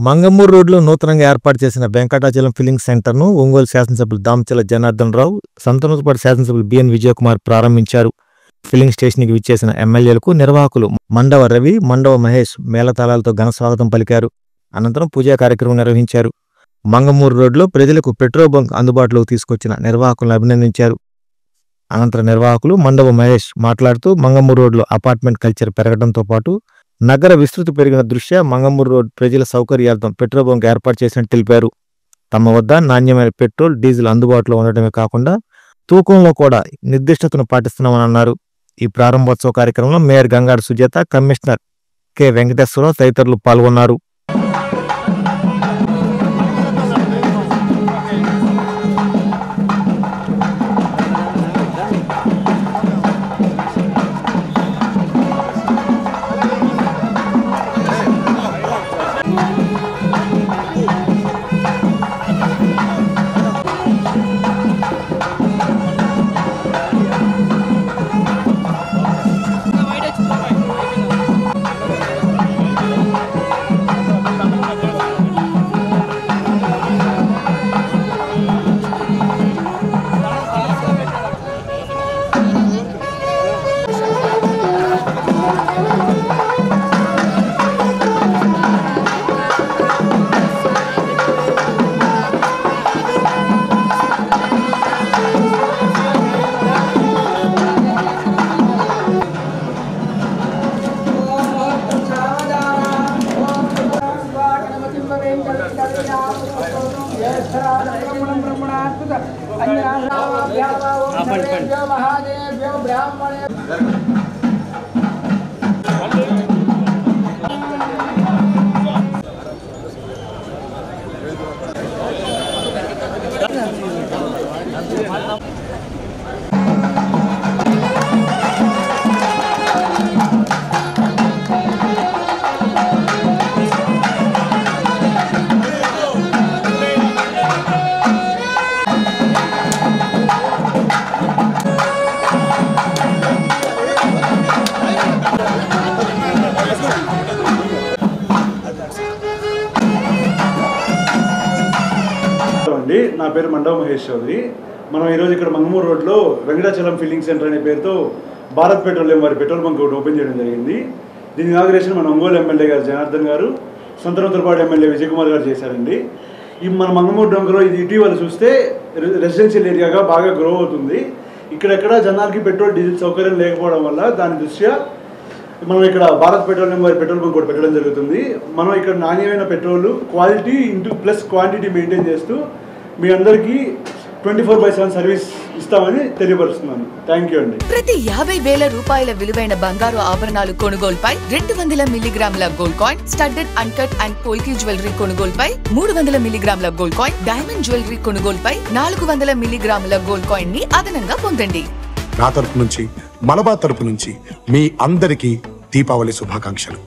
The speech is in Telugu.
మంగమూరు రోడ్లో నూతనంగా ఏర్పాటు చేసిన వెంకటాచలం ఫిల్లింగ్ సెంటర్ను ఒంగోలు శాసనసభ్యులు దామచల జనార్దన్ రావు, సంతనూరుపాటి శాసనసభ్యులు బిఎన్ విజయకుమార్ ప్రారంభించారు. ఫిల్లింగ్ స్టేషన్కి విచ్చేసిన ఎమ్మెల్యేలకు నిర్వాహకులు మండవ రవి, మండవ మహేష్ మేళతాళాలతో ఘన స్వాగతం పలికారు. అనంతరం పూజా కార్యక్రమం నిర్వహించారు. మంగమూరు రోడ్లో ప్రజలకు పెట్రోల్ బంక్ అందుబాటులోకి తీసుకొచ్చిన నిర్వాహకులను అభినందించారు. అనంతరం నిర్వాహకులు మండవ మహేష్ మాట్లాడుతూ మంగమూరు రోడ్లో అపార్ట్మెంట్ కల్చర్ పెరగడంతో పాటు నగర విస్తృతి పెరిగిన దృష్ట్యా మంగమూరు రోడ్ ప్రజల సౌకర్యార్థం పెట్రోల్ బంక్ ఏర్పాటు చేసినట్టు తెలిపారు. తమ వద్ద నాణ్యమైన పెట్రోల్, డీజిల్ అందుబాటులో ఉండటమే కాకుండా తూకంలో కూడా నిర్దిష్టతను పాటిస్తున్నామని అన్నారు. ఈ ప్రారంభోత్సవ కార్యక్రమంలో mayor Gangada Sujatha, commissioner K Venkateswara Rao తదితరులు పాల్గొన్నారు. నా పేరు మండవ మహేష్ చౌదరి. మనం ఈరోజు ఇక్కడ మంగమూరు రోడ్లో వెంకటాచలం ఫిల్లింగ్ సెంటర్ అనే పేరుతో భారత్ పెట్రోలియం వారి పెట్రోల్ బంక్ ఒకటి ఓపెన్ చేయడం జరిగింది. దీని ఇనాగరేషన్ మన ఒంగోలు ఎమ్మెల్యే గారు జనార్దన్ గారు, సంతనూరుపాటి ఎమ్మెల్యే విజయకుమార్ గారు చేశారండి. ఈ మన మంగమూరు డంకలో ఇది ఇటీవల చూస్తే రెసిడెన్షియల్ ఏరియాగా బాగా గ్రో అవుతుంది. ఇక్కడెక్కడ జనాలకి పెట్రోల్, డీజిల్ సౌకర్యం లేకపోవడం వల్ల దాని దృష్ట్యా మనం ఇక్కడ భారత్ పెట్రోలియం వారి పెట్రోల్ బంక్ ఒకటి పెట్టడం జరుగుతుంది. మనం ఇక్కడ నాణ్యమైన petrol quality plus quantity maintain చేస్తూ మీ అందరికీ 24/7 సర్వీస్ ఇస్తామని తెలియపరుస్తున్నాను. థ్యాంక్ యూ అండి. ప్రతి 50,000 రూపాయల విలువైన బంగారు ఆభరణాలు కొనుగోలుపై 200 మిల్లీగ్రాముల gold coin, studded, uncut and polki jewellery కొనుగోలుపై 300 మిల్లీగ్రాముల గోల్డ్ కాయిన్, డైమండ్ జ్యువెలరీ కొనుగోలుపై 400 మిల్లీగ్రాముల గోల్డ్ కాయిన్ ని అదనంగా పొందండి. నా తరపు నుంచి, మలబార్ తరపు నుంచి మీ అందరికీ దీపావళి శుభాకాంక్షలు.